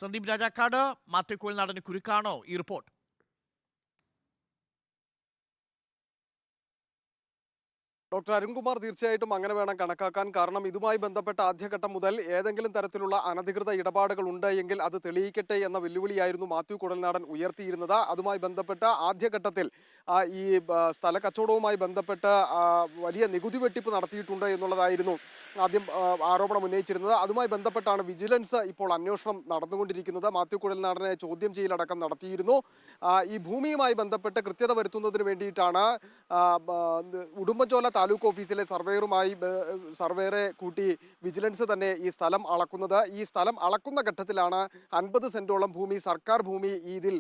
സന്ദീപ് രാജാക്കാട്, മാത്യു കുഴൽനാടന് കുരുക്കാണോ ഈ report? Doctor Arunkumar, തീർച്ചയായിട്ടും അങ്ങനെ വേണം കണക്കാക്കാൻ. കാരണം ഇതുമായി ബന്ധപ്പെട്ട ആദ്യഘട്ടം മുതൽ ഏതെങ്കിലും തരത്തിലുള്ള അനധികൃത ഇടപാടുകൾ ഉണ്ട് എങ്കിൽ അത് തെളിയിക്കട്ടെ എന്ന വെല്ലുവിളിയായിരുന്നു മാത്യു കുഴൽനാടൻ ഉയർത്തിയിരുന്നത്. അതുമായി ബന്ധപ്പെട്ട ആദ്യഘട്ടത്തിൽ ഈ സ്ഥല കച്ചവടവുമായി ബന്ധപ്പെട്ട് വലിയ നികുതി വെട്ടിപ്പ് നടത്തിയിട്ടുണ്ട് എന്നുള്ളതായിരുന്നു ആദ്യം ആരോപണം ഉന്നയിച്ചിരുന്നത്. അതുമായി ബന്ധപ്പെട്ടാണ് വിജിലൻസ് ഇപ്പോൾ അന്വേഷണം നടന്നുകൊണ്ടിരിക്കുന്നത്. മാത്യു കുഴൽനാടനെ ചോദ്യം ചെയ്യലടക്കം നടത്തിയിരുന്നു. ഈ ഭൂമിയുമായി ബന്ധപ്പെട്ട് കൃത്യത വരുത്തുന്നതിന് വേണ്ടിയിട്ടാണ് ഉടുമ്പൻചോല താലൂക്ക് ഓഫീസിലെ സർവേയറെ കൂട്ടി വിജിലൻസ് തന്നെ ഈ സ്ഥലം അളക്കുന്നത്. ഈ സ്ഥലം അളക്കുന്ന ഘട്ടത്തിലാണ് 50 സെന്റോളം ഭൂമി, സർക്കാർ ഭൂമി ഇതിൽ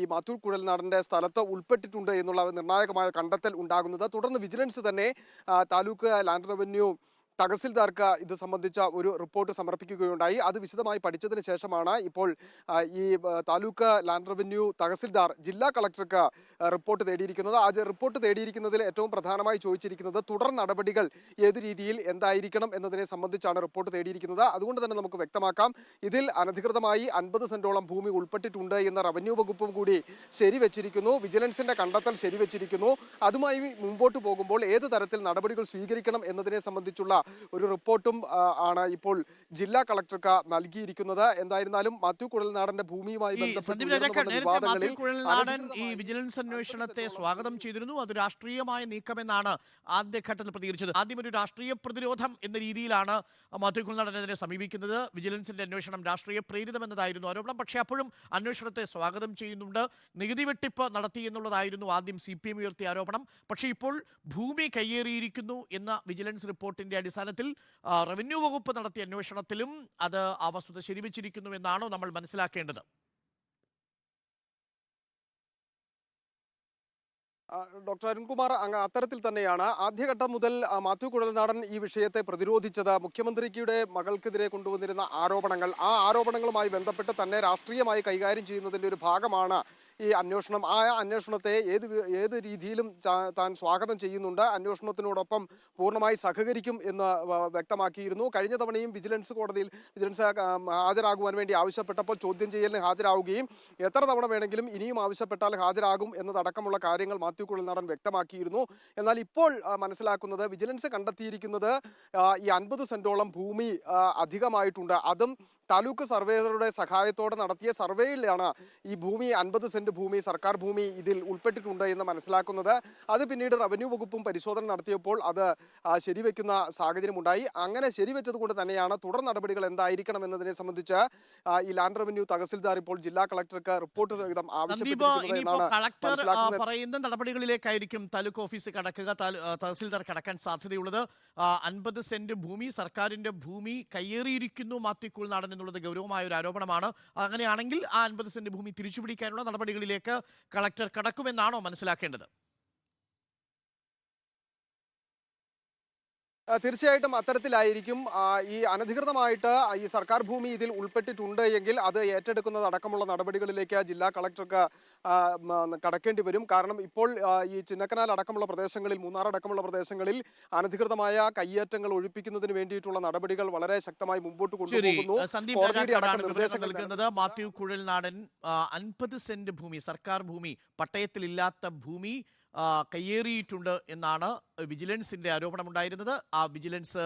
ഈ മാത്യു കുഴൽനാടന്റെ സ്ഥലത്ത് ഉൾപ്പെട്ടിട്ടുണ്ട് എന്നുള്ള നിർണായകമായ കണ്ടെത്തൽ ഉണ്ടാകുന്നത്. തുടർന്ന് വിജിലൻസ് തന്നെ താലൂക്ക് ലാൻഡ് റവന്യൂ തഹസിൽദാർക്ക് ഇത് സംബന്ധിച്ച ഒരു റിപ്പോർട്ട് സമർപ്പിക്കുകയുണ്ടായി. അത് വിശദമായി പഠിച്ചതിന് ശേഷമാണ് ഇപ്പോൾ ഈ താലൂക്ക് ലാൻഡ് റവന്യൂ തഹസിൽദാർ ജില്ലാ കളക്ടർക്ക് റിപ്പോർട്ട് തേടിയിരിക്കുന്നത്. ആ റിപ്പോർട്ട് തേടിയിരിക്കുന്നതിൽ ഏറ്റവും പ്രധാനമായി ചോദിച്ചിരിക്കുന്നത് തുടർ നടപടികൾ ഏതു രീതിയിൽ എന്തായിരിക്കണം എന്നതിനെ സംബന്ധിച്ചാണ് റിപ്പോർട്ട് തേടിയിരിക്കുന്നത്. അതുകൊണ്ട് തന്നെ നമുക്ക് വ്യക്തമാക്കാം, ഇതിൽ അനധികൃതമായി 50 സെന്റോളം ഭൂമി ഉൾപ്പെട്ടിട്ടുണ്ട് എന്ന റവന്യൂ വകുപ്പും കൂടി ശരിവെച്ചിരിക്കുന്നു. വിജിലൻസിന്റെ കണ്ടെത്തൽ ശരിവെച്ചിരിക്കുന്നു. അതുമായി മുമ്പോട്ട് പോകുമ്പോൾ ഏത് തരത്തിൽ നടപടികൾ സ്വീകരിക്കണം എന്നതിനെ സംബന്ധിച്ചുള്ള ഒരു റിപ്പോർട്ടും ആണ് ഇപ്പോൾ ജില്ലാ കളക്ടർക്ക് നൽകിയിരിക്കുന്നത്. എന്തായിരുന്നാലും മാത്യു കുഴൽനാടന്റെ ഭൂമിയുമായി ഈ വിജിലൻസ് അന്വേഷണത്തെ സ്വാഗതം ചെയ്തിരുന്നു. അത് രാഷ്ട്രീയമായ നീക്കമെന്നാണ് ആദ്യഘട്ടത്തിൽ പ്രതികരിച്ചത്. ആദ്യം ഒരു രാഷ്ട്രീയ പ്രതിരോധം എന്ന രീതിയിലാണ് മാത്യു കുഴൽനാടനെതിരെ സമീപിക്കുന്നത്. വിജിലൻസിന്റെ അന്വേഷണം രാഷ്ട്രീയ പ്രേരിതമെന്നതായിരുന്നു ആരോപണം. പക്ഷേ അപ്പോഴും അന്വേഷണത്തെ സ്വാഗതം ചെയ്യുന്നുണ്ട്. നികുതി വെട്ടിപ്പ് നടത്തി എന്നുള്ളതായിരുന്നു ആദ്യം CPM ഉയർത്തിയ ആരോപണം. പക്ഷേ ഇപ്പോൾ ഭൂമി കയ്യേറിയിരിക്കുന്നു എന്ന വിജിലൻസ് റിപ്പോർട്ടിന്റെ അടിസ്ഥാനത്തിൽ റവന്യൂ വകുപ്പ് നടത്തിയ അന്വേഷണത്തിലും അത് ആ വസ്തുത ശരിവെച്ചിരിക്കുന്നു എന്നാണോ നമ്മൾ മനസ്സിലാക്കേണ്ടത്? ഡോക്ടർ അരുൺകുമാർ, അത്തരത്തിൽ തന്നെയാണ്. ആദ്യഘട്ടം മുതൽ മാത്യു കുഴൽനാടൻ ഈ വിഷയത്തെ പ്രതിരോധിച്ചത് മുഖ്യമന്ത്രിയുടെ മകൾക്കെതിരെ കൊണ്ടുവന്നിരുന്ന ആരോപണങ്ങൾ, ആ ആരോപണങ്ങളുമായി ബന്ധപ്പെട്ട് തന്നെ രാഷ്ട്രീയമായി കൈകാര്യം ചെയ്യുന്നതിൻ്റെ ഒരു ഭാഗമാണ് ഈ അന്വേഷണം. ആ അന്വേഷണത്തെ ഏത് രീതിയിലും താൻ സ്വാഗതം ചെയ്യുന്നുണ്ട്, അന്വേഷണത്തിനോടൊപ്പം പൂർണ്ണമായി സഹകരിക്കും എന്ന് വ്യക്തമാക്കിയിരുന്നു. കഴിഞ്ഞ തവണയും വിജിലൻസ് ഹാജരാകുവാൻ വേണ്ടി ആവശ്യപ്പെട്ടപ്പോൾ ചോദ്യം ചെയ്യലിന് ഹാജരാകുകയും എത്ര തവണ വേണമെങ്കിലും ഇനിയും ആവശ്യപ്പെട്ടാൽ ഹാജരാകും എന്നതടക്കമുള്ള കാര്യങ്ങൾ മാത്യു കുഴൽനാടൻ വ്യക്തമാക്കിയിരുന്നു. എന്നാൽ ഇപ്പോൾ മനസ്സിലാക്കുന്നത് വിജിലൻസ് കണ്ടെത്തിയിരിക്കുന്നത് ഈ 50 സെന്റോളം ഭൂമി അധികമായിട്ടുണ്ട്. അതും താലൂക്ക് സർവേയറുടെ സഹായത്തോടെ നടത്തിയ സർവേയിലാണ് ഈ ഭൂമി 50 സെന്റ് ഭൂമി, സർക്കാർ ഭൂമി ഇതിൽ ഉൾപ്പെട്ടിട്ടുണ്ട് എന്ന് മനസ്സിലാക്കുന്നത്. അത് പിന്നീട് റവന്യൂ വകുപ്പും പരിശോധന നടത്തിയപ്പോൾ അത് ശരിവെക്കുന്ന സാഹചര്യമുണ്ടായി. അങ്ങനെ ശരിവെച്ചത് കൊണ്ട് തന്നെയാണ് തുടർ നടപടികൾ എന്തായിരിക്കണം എന്നതിനെ സംബന്ധിച്ച് ഈ ലാൻഡ് റവന്യൂ തഹസിൽദാർ ഇപ്പോൾ ജില്ലാ കളക്ടർക്ക് റിപ്പോർട്ട് സഹിതം ആവശ്യപ്പെട്ടിരിക്കുന്നത്. പറയുന്ന നടപടികളിലേക്കായിരിക്കും താലൂക്ക് ഓഫീസ് കടക്കുക, തഹസിൽദാർ കടക്കാൻ സാധ്യതയുള്ളത്. 50 സെന്റ് ഭൂമി, സർക്കാരിന്റെ ഭൂമി കയ്യേറിയിരിക്കുന്നു മാത്യു കുഴൽനാടൻ എന്നുള്ളത് ഗൗരവമായ ഒരു ആരോപണമാണ്. അങ്ങനെയാണെങ്കിൽ ആ 50 സെന്റ് ഭൂമി തിരിച്ചുപിടിക്കാനുള്ള നടപടികളിലേക്ക് കളക്ടർ കടക്കുമെന്നാണോ മനസ്സിലാക്കേണ്ടത്? തീർച്ചയായിട്ടും അത്തരത്തിലായിരിക്കും. ഈ അനധികൃതമായിട്ട് ഈ സർക്കാർ ഭൂമി ഇതിൽ ഉൾപ്പെട്ടിട്ടുണ്ട് എങ്കിൽ അത് ഏറ്റെടുക്കുന്നതടക്കമുള്ള നടപടികളിലേക്ക് ജില്ലാ കളക്ടർക്ക് കടക്കേണ്ടി വരും. കാരണം ഇപ്പോൾ ഈ ചിന്നക്കനാൽ അടക്കമുള്ള പ്രദേശങ്ങളിൽ, മൂന്നാർ അടക്കമുള്ള പ്രദേശങ്ങളിൽ അനധികൃതമായ കയ്യേറ്റങ്ങൾ ഒഴിപ്പിക്കുന്നതിന് വേണ്ടിയിട്ടുള്ള നടപടികൾ വളരെ ശക്തമായി മുമ്പോട്ട് കൊണ്ടുപോകുന്നു. മാത്യു കുഴൽനാടൻ 50 സെന്റ് ഭൂമി, സർക്കാർ ഭൂമി, പട്ടയത്തിലില്ലാത്ത ഭൂമി കയ്യേറിയിട്ടുണ്ട് എന്നാണ് വിജിലൻസിന്റെ ആരോപണമുണ്ടായിരുന്നത്. ആ വിജിലൻസ്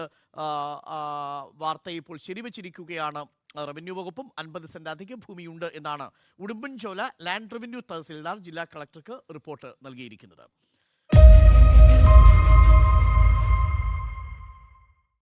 വാർത്ത ഇപ്പോൾ ശരിവച്ചിരിക്കുകയാണ് റവന്യൂ വകുപ്പും. 50 സെന്റ് അധിക ഭൂമിയുണ്ട് എന്നാണ് ഉടുമ്പൻചോല ലാൻഡ് റവന്യൂ തഹസിൽദാർ ജില്ലാ കളക്ടർക്ക് റിപ്പോർട്ട് നൽകിയിരിക്കുന്നത്.